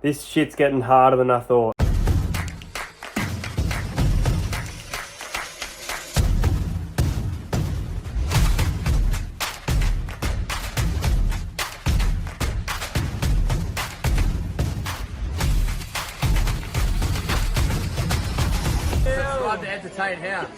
This shit's getting harder than I thought. Subscribe to Entertain House.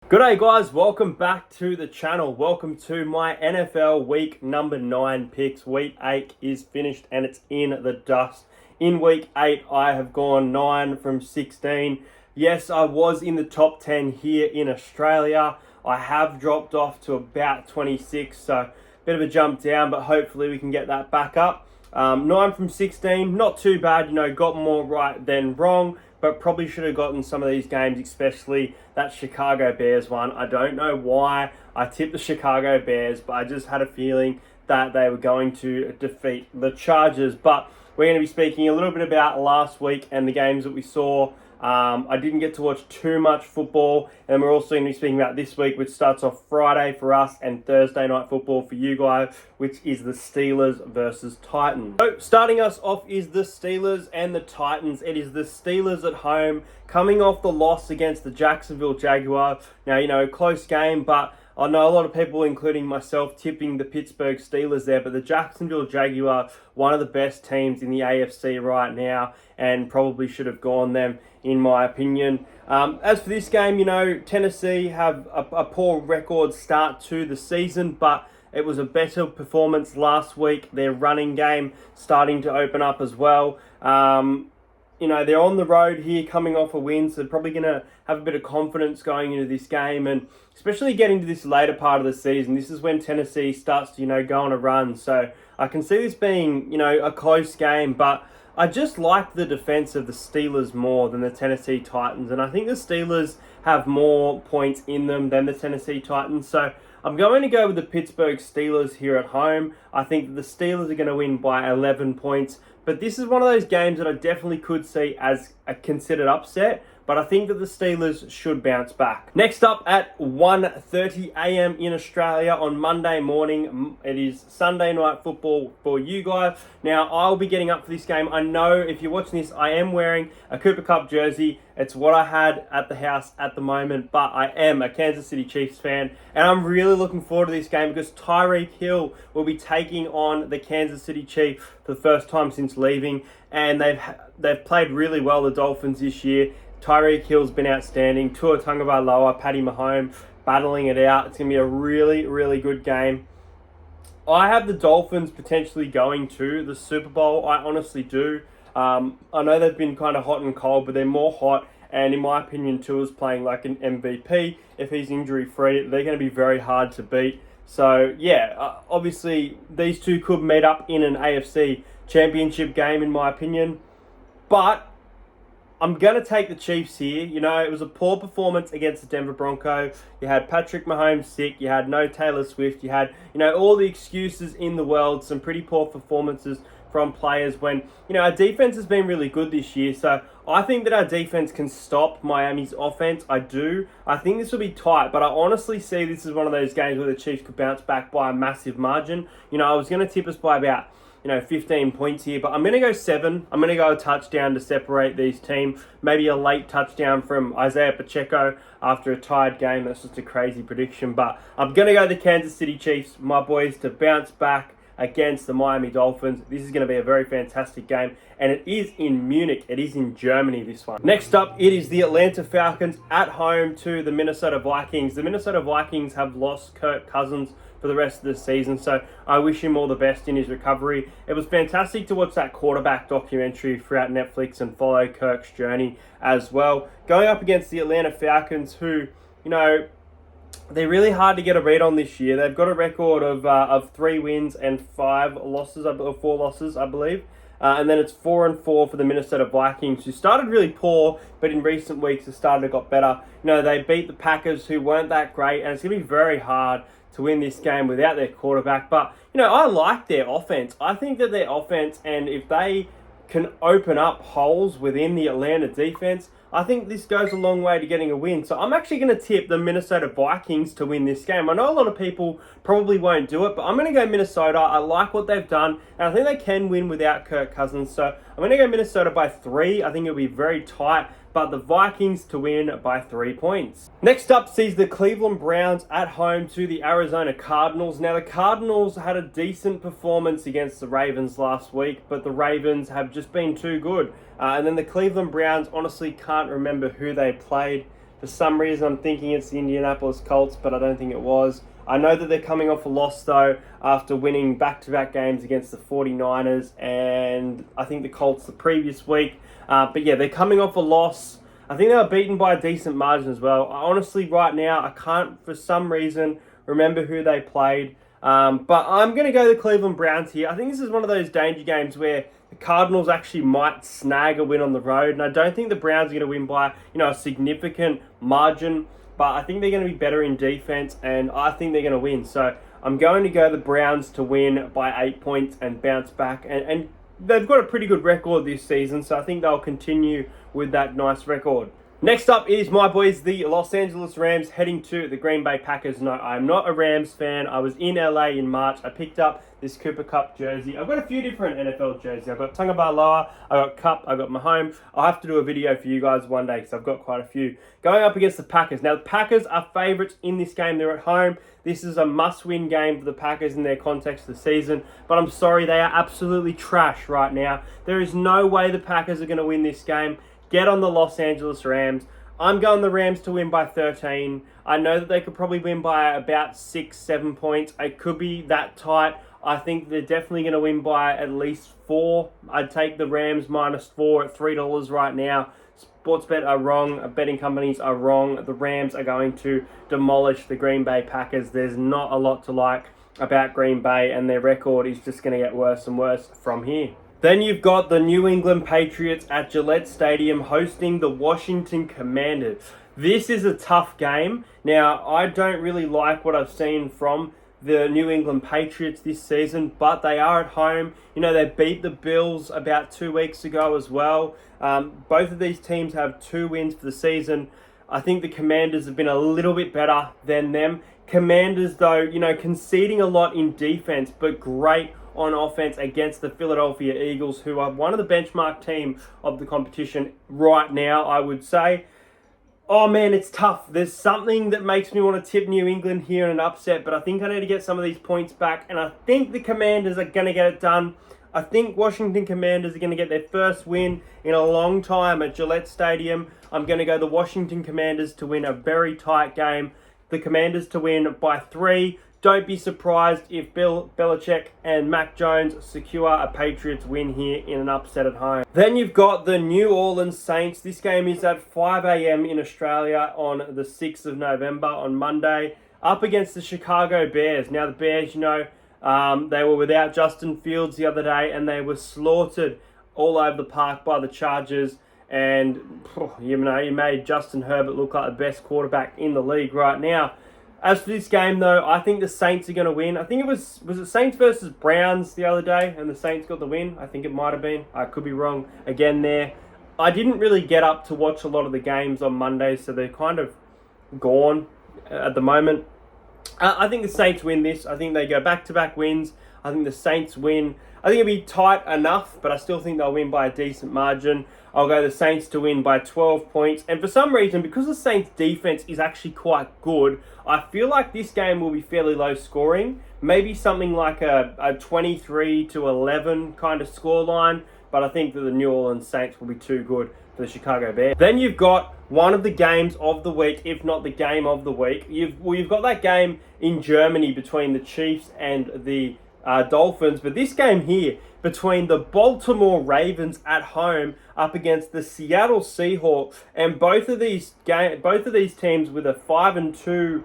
G'day guys, welcome back to the channel. Welcome to my NFL week number 9 picks. Week 8 is finished and it's in the dust. In week 8, I have gone 9 from 16. Yes, I was in the top 10 here in Australia. I have dropped off to about 26, so bit of a jump down, but hopefully we can get that back up. 9 from 16, not too bad, got more right than wrong, but probably should have gotten some of these games, especially that Chicago Bears one. I don't know why I tipped the Chicago Bears, but I just had a feeling that they were going to defeat the Chargers. But we're going to be speaking a little bit about last week and the games that we saw. I didn't get to watch too much football, and we're also going to be speaking about this week, which starts off Friday for us and Thursday night football for you guys, which is the Steelers versus Titans. So starting us off is the Steelers and the Titans. It is the Steelers at home, coming off the loss against the Jacksonville Jaguars. Now, close game, but I know a lot of people, including myself, tipping the Pittsburgh Steelers there, but the Jacksonville Jaguars, one of the best teams in the AFC right now, and probably should have gone them, in my opinion. As for this game, Tennessee have a poor record start to the season, but it was a better performance last week. Their running game starting to open up as well. They're on the road here coming off a win, so they're probably going to have a bit of confidence going into this game, and especially getting to this later part of the season. This is when Tennessee starts to, go on a run. So I can see this being, a close game, but I just like the defense of the Steelers more than the Tennessee Titans, and I think the Steelers have more points in them than the Tennessee Titans. So I'm going to go with the Pittsburgh Steelers here at home. I think that the Steelers are going to win by 11 points. But this is one of those games that I definitely could see as a considered upset. But I think that the Steelers should bounce back. Next up at 1:30 a.m. in Australia on Monday morning, it is Sunday night football for you guys. Now, I'll be getting up for this game. I know if you're watching this, I am wearing a Cooper Kupp jersey. It's what I had at the house at the moment, but I am a Kansas City Chiefs fan, and I'm really looking forward to this game because Tyreek Hill will be taking on the Kansas City Chiefs for the first time since leaving, and they've played really well, the Dolphins, this year. Tyreek Hill's been outstanding. Tua Tagovailoa, Patty Mahomes battling it out. It's going to be a really, really good game. I have the Dolphins potentially going to the Super Bowl. I honestly do. I know they've been kind of hot and cold, but they're more hot. And in my opinion, Tua's playing like an MVP. If he's injury-free, they're going to be very hard to beat. So, yeah, obviously, these two could meet up in an AFC championship game, in my opinion. But I'm going to take the Chiefs here. It was a poor performance against the Denver Broncos. You had Patrick Mahomes sick. You had no Taylor Swift. You had, all the excuses in the world. Some pretty poor performances from players when, our defense has been really good this year. So I think that our defense can stop Miami's offense. I do. I think this will be tight, but I honestly see this as one of those games where the Chiefs could bounce back by a massive margin. I was going to tip us by about 15 points here, but I'm going to go 7. I'm going to go a touchdown to separate these teams. Maybe a late touchdown from Isaiah Pacheco after a tied game. That's just a crazy prediction, but I'm going to go the Kansas City Chiefs, my boys, to bounce back against the Miami Dolphins. This is going to be a very fantastic game, and it is in Munich. It is in Germany, this one. Next up, it is the Atlanta Falcons at home to the Minnesota Vikings. The Minnesota Vikings have lost Kirk Cousins for the rest of the season, so I wish him all the best in his recovery. It was fantastic to watch that quarterback documentary throughout Netflix and follow Kirk's journey as well. Going up against the Atlanta Falcons, who, they're really hard to get a read on this year. They've got a record of 3 wins and 4 losses, I believe. And then it's 4-4 for the Minnesota Vikings, who started really poor, but in recent weeks have started to got better. They beat the Packers, who weren't that great, and it's going to be very hard to win this game without their quarterback. But, I like their offense. I think that their offense, and if they can open up holes within the Atlanta defense, I think this goes a long way to getting a win. So I'm actually going to tip the Minnesota Vikings to win this game. I know a lot of people probably won't do it, but I'm going to go Minnesota. I like what they've done, and I think they can win without Kirk Cousins. So I'm going to go Minnesota by 3. I think it'll be very tight, but the Vikings to win by 3 points. Next up sees the Cleveland Browns at home to the Arizona Cardinals. Now, the Cardinals had a decent performance against the Ravens last week, but the Ravens have just been too good. And then the Cleveland Browns, honestly can't remember who they played. For some reason, I'm thinking it's the Indianapolis Colts, but I don't think it was. I know that they're coming off a loss, though, after winning back-to-back games against the 49ers and I think the Colts the previous week. But yeah, they're coming off a loss. I think they were beaten by a decent margin as well. Honestly, right now, I can't, for some reason, remember who they played. But I'm going to go the Cleveland Browns here. I think this is one of those danger games where the Cardinals actually might snag a win on the road. And I don't think the Browns are going to win by, a significant margin. But I think they're going to be better in defense, and I think they're going to win. So I'm going to go the Browns to win by 8 points and bounce back. And they've got a pretty good record this season, so I think they'll continue with that nice record. Next up is my boys, the Los Angeles Rams, heading to the Green Bay Packers. No, I'm not a Rams fan. I was in LA in March. I picked up this Cooper Kupp jersey. I've got a few different NFL jerseys. I've got Tagovailoa, I've got Kupp, I've got Mahomes. I'll have to do a video for you guys one day because I've got quite a few. Going up against the Packers. Now, the Packers are favourites in this game. They're at home. This is a must-win game for the Packers in their context of the season. But I'm sorry, they are absolutely trash right now. There is no way the Packers are going to win this game. Get on the Los Angeles Rams. I'm going the Rams to win by 13. I know that they could probably win by about 6-7 points. It could be that tight. I think they're definitely going to win by at least 4. I'd take the Rams -4 at $3 right now. Sportsbet are wrong. Betting companies are wrong. The Rams are going to demolish the Green Bay Packers. There's not a lot to like about Green Bay, and their record is just going to get worse and worse from here. Then you've got the New England Patriots at Gillette Stadium hosting the Washington Commanders. This is a tough game. Now, I don't really like what I've seen from the New England Patriots this season, but they are at home. They beat the Bills about 2 weeks ago as well. Both of these teams have 2 wins for the season. I think the Commanders have been a little bit better than them. Commanders, though, conceding a lot in defense, but great on offense against the Philadelphia Eagles, who are one of the benchmark team of the competition right now, I would say. Oh man, it's tough. There's something that makes me want to tip New England here in an upset, but I think I need to get some of these points back, and I think the Commanders are going to get it done. I think Washington Commanders are going to get their first win in a long time at Gillette Stadium. I'm going to go the Washington Commanders to win a very tight game. The Commanders to win by 3. Don't be surprised if Bill Belichick and Mac Jones secure a Patriots win here in an upset at home. Then you've got the New Orleans Saints. This game is at 5 a.m. in Australia on the 6th of November on Monday, up against the Chicago Bears. Now, the Bears, they were without Justin Fields the other day, and they were slaughtered all over the park by the Chargers. And, you made Justin Herbert look like the best quarterback in the league right now. As for this game, though, I think the Saints are going to win. I think it was it Saints versus Browns the other day, and the Saints got the win? I think it might have been. I could be wrong again there. I didn't really get up to watch a lot of the games on Monday, so they're kind of gone at the moment. I think the Saints win this. I think they go back-to-back wins. I think the Saints win. I think it'll be tight enough, but I still think they'll win by a decent margin. I'll go the Saints to win by 12 points. And for some reason, because the Saints' defense is actually quite good, I feel like this game will be fairly low scoring. Maybe something like a 23-11 kind of scoreline. But I think that the New Orleans Saints will be too good for the Chicago Bears. Then you've got one of the games of the week, if not the game of the week. You've got that game in Germany between the Chiefs and the Dolphins, but this game here between the Baltimore Ravens at home up against the Seattle Seahawks, and both of these teams with a 5-2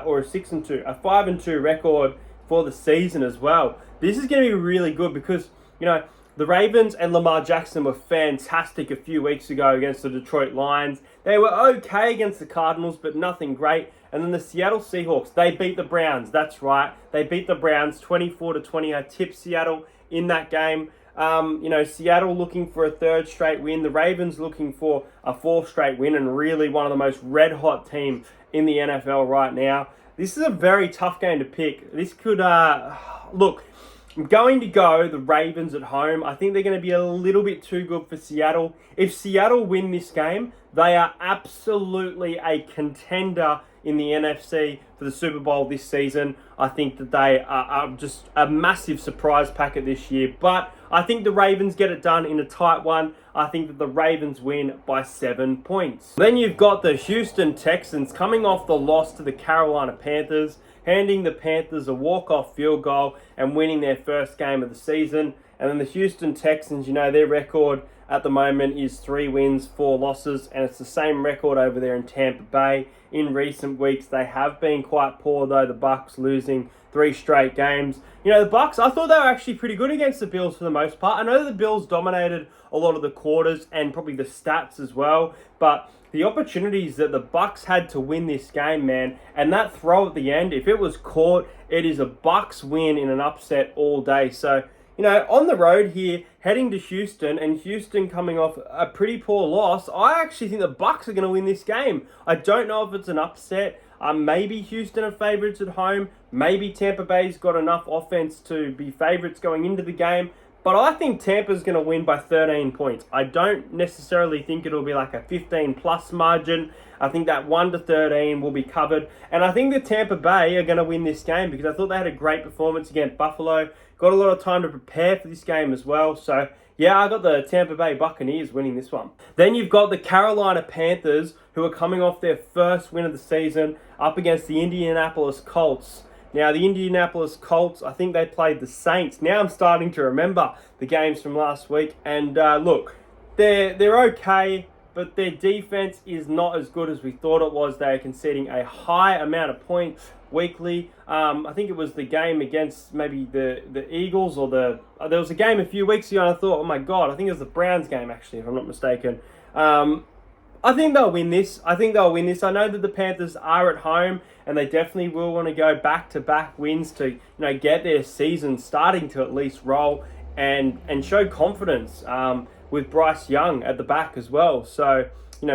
or a 6-2, a 5-2 record for the season as well. This is going to be really good because the Ravens and Lamar Jackson were fantastic a few weeks ago against the Detroit Lions. They were okay against the Cardinals, but nothing great. And then the Seattle Seahawks, they beat the Browns. That's right. They beat the Browns 24-20. I tipped Seattle in that game. Seattle looking for a third straight win. The Ravens looking for a fourth straight win, and really one of the most red-hot team in the NFL right now. This is a very tough game to pick. This could, look, I'm going to go the Ravens at home. I think they're going to be a little bit too good for Seattle. If Seattle win this game, they are absolutely a contender in the NFC for the Super Bowl this season. I think that they are just a massive surprise packet this year. But I think the Ravens get it done in a tight one. I think that the Ravens win by 7 points. Then you've got the Houston Texans coming off the loss to the Carolina Panthers, handing the Panthers a walk-off field goal and winning their first game of the season. And then the Houston Texans, their record at the moment is 3 wins, 4 losses, and it's the same record over there in Tampa Bay. In recent weeks, they have been quite poor, though, the Bucs losing 3 straight games. The Bucs, I thought they were actually pretty good against the Bills for the most part. I know that the Bills dominated a lot of the quarters and probably the stats as well, but the opportunities that the Bucs had to win this game, man, and that throw at the end, if it was caught, it is a Bucs win in an upset all day. So, on the road here, heading to Houston, and Houston coming off a pretty poor loss, I actually think the Bucs are going to win this game. I don't know if it's an upset. Maybe Houston are favourites at home. Maybe Tampa Bay's got enough offense to be favourites going into the game. But I think Tampa's going to win by 13 points. I don't necessarily think it'll be like a 15-plus margin. I think that 1-13 will be covered. And I think that Tampa Bay are going to win this game because I thought they had a great performance against Buffalo. Got a lot of time to prepare for this game as well. So, yeah, I got the Tampa Bay Buccaneers winning this one. Then you've got the Carolina Panthers, who are coming off their first win of the season, up against the Indianapolis Colts. Now, the Indianapolis Colts, I think they played the Saints. Now I'm starting to remember the games from last week. And look, they're okay, but their defense is not as good as we thought it was. They are conceding a high amount of points weekly. I think it was the game against maybe the Eagles or there was a game a few weeks ago and I thought, oh my God, I think it was the Browns game actually, if I'm not mistaken. I think they'll win this. I know that the Panthers are at home and they definitely will want to go back-to-back wins to, get their season starting to at least roll and show confidence with Bryce Young at the back as well. So,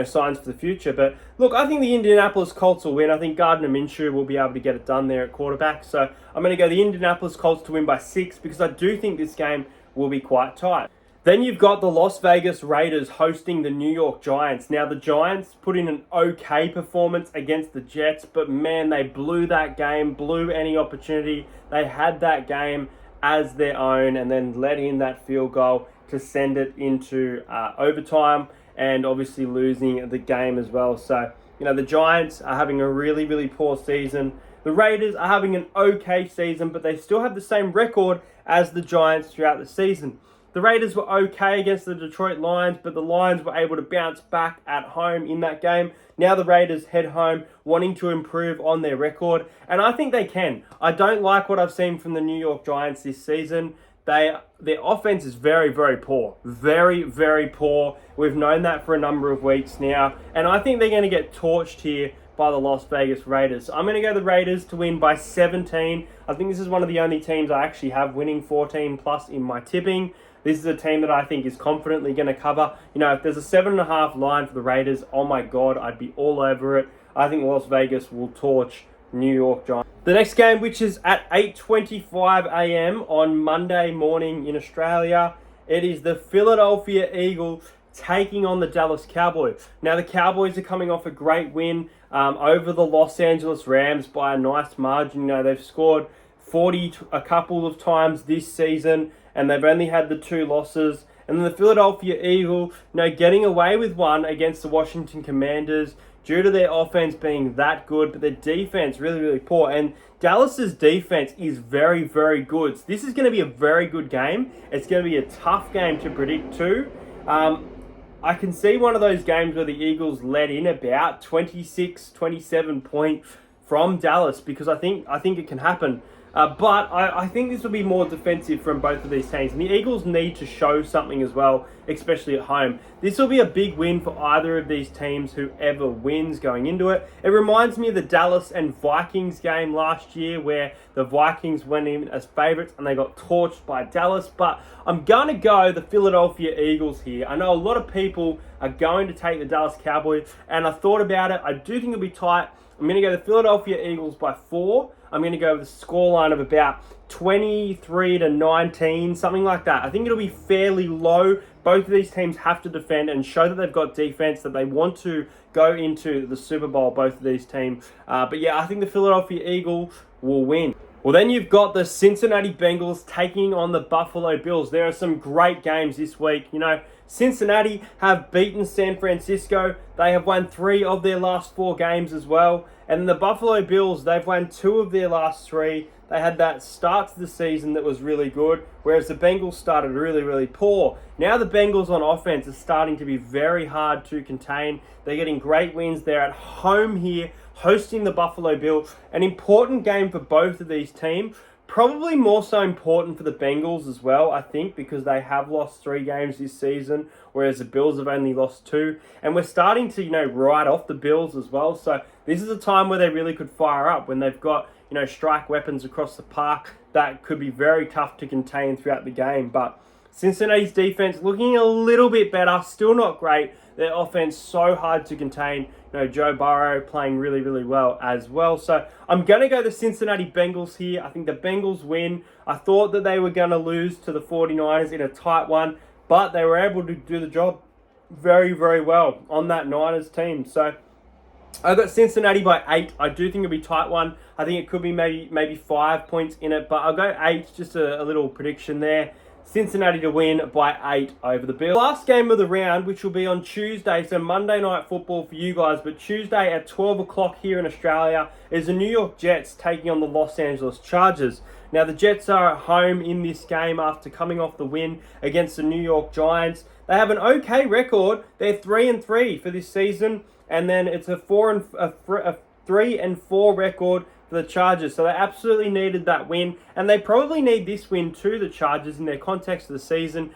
signs for the future. But look, I think the Indianapolis Colts will win. I think Gardner Minshew will be able to get it done there at quarterback. So I'm going to go the Indianapolis Colts to win by 6 because I do think this game will be quite tight. Then you've got the Las Vegas Raiders hosting the New York Giants. Now, the Giants put in an okay performance against the Jets, but man, they blew that game, blew any opportunity. They had that game as their own and then let in that field goal to send it into overtime and obviously losing the game as well. So, the Giants are having a really, really poor season. The Raiders are having an okay season, but they still have the same record as the Giants throughout the season. The Raiders were okay against the Detroit Lions, but the Lions were able to bounce back at home in that game. Now the Raiders head home, wanting to improve on their record, and I think they can. I don't like what I've seen from the New York Giants this season. Their offense is very, very poor. Very, very poor. We've known that for a number of weeks now, and I think they're going to get torched here by the Las Vegas Raiders. I'm going to go the Raiders to win by 17. I think this is one of the only teams I actually have winning 14 plus in my tipping. This is a team that I think is confidently going to cover. If there's a 7.5 line for the Raiders, oh my God, I'd be all over it. I think Las Vegas will torch New York Giants. The next game, which is at 8:25 a.m. on Monday morning in Australia, it is the Philadelphia Eagles taking on the Dallas Cowboys. Now, the Cowboys are coming off a great win over the Los Angeles Rams by a nice margin. They've scored 40 a couple of times this season, and they've only had the 2 losses. And then the Philadelphia Eagles, getting away with one against the Washington Commanders due to their offense being that good, but their defense really, really poor. And Dallas's defense is very, very good. So this is going to be a very good game. It's going to be a tough game to predict too. I can see one of those games where the Eagles let in about 26, 27 points from Dallas because I think it can happen. But I think this will be more defensive from both of these teams. And the Eagles need to show something as well, especially at home. This will be a big win for either of these teams, whoever wins going into it. It reminds me of the Dallas and Vikings game last year where the Vikings went in as favourites and they got torched by Dallas. But I'm going to go the Philadelphia Eagles here. I know a lot of people are going to take the Dallas Cowboys, and I thought about it. I do think it'll be tight. I'm going to go the Philadelphia Eagles by 4. I'm going to go with a scoreline of about 23-19, something like that. I think it'll be fairly low. Both of these teams have to defend and show that they've got defense, that they want to go into the Super Bowl, both of these teams. But yeah, I think the Philadelphia Eagles will win. Well, then you've got the Cincinnati Bengals taking on the Buffalo Bills. There are some great games this week. You know, Cincinnati have beaten San Francisco. They have won 3 of their last 4 games as well. And the Buffalo Bills, they've won 2 of their last 3. They had that start to the season that was really good, whereas the Bengals started really, really poor. Now the Bengals on offense are starting to be very hard to contain. They're getting great wins. They're at home here, hosting the Buffalo Bills. An important game for both of these teams. Probably more so important for the Bengals as well, I think, because they have lost 3 games this season, whereas the Bills have only lost 2. And we're starting to, write off the Bills as well. So this is a time where they really could fire up when they've got, strike weapons across the park that could be very tough to contain throughout the game. But Cincinnati's defense looking a little bit better, still not great. Their offense so hard to contain. Joe Burrow playing really, really well as well. So I'm going to go the Cincinnati Bengals here. I think the Bengals win. I thought that they were going to lose to the 49ers in a tight one, but they were able to do the job very, very well on that Niners team. So I got Cincinnati by 8. I do think it'll be a tight one. I think it could be maybe 5 points in it, but I'll go 8, just a little prediction there. Cincinnati to win by 8 over the Bills. Last game of the round, which will be on Tuesday, so Monday Night Football for you guys, but Tuesday at 12 o'clock here in Australia, is the New York Jets taking on the Los Angeles Chargers. Now, the Jets are at home in this game after coming off the win against the New York Giants. They have an okay record. They're 3-3 for this season, and then it's a 3-4 record for the Chargers. So they absolutely needed that win, and they probably need this win too, the Chargers, in their context of the season,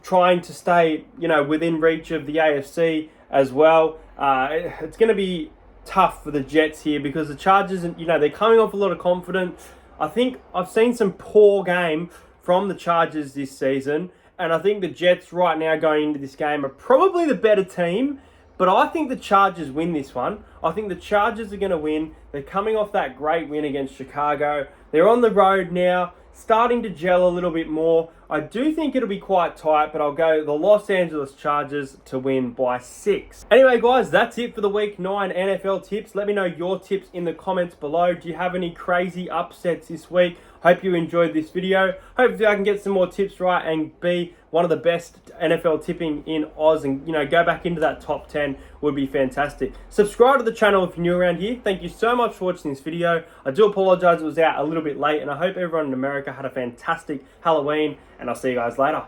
trying to stay, within reach of the AFC as well. It's going to be tough for the Jets here because the Chargers, they're coming off a lot of confidence. I think I've seen some poor game from the Chargers this season, and I think the Jets right now going into this game are probably the better team. But I think the Chargers win this one. I think the Chargers are going to win. They're coming off that great win against Chicago. They're on the road now, starting to gel a little bit more. I do think it'll be quite tight, but I'll go the Los Angeles Chargers to win by 6. Anyway, guys, that's it for the Week 9 NFL tips. Let me know your tips in the comments below. Do you have any crazy upsets this week? Hope you enjoyed this video. Hopefully I can get some more tips right and be one of the best NFL tipping in Oz and, go back into that top 10 would be fantastic. Subscribe to the channel if you're new around here. Thank you so much for watching this video. I do apologize it was out a little bit late, and I hope everyone in America had a fantastic Halloween, and I'll see you guys later.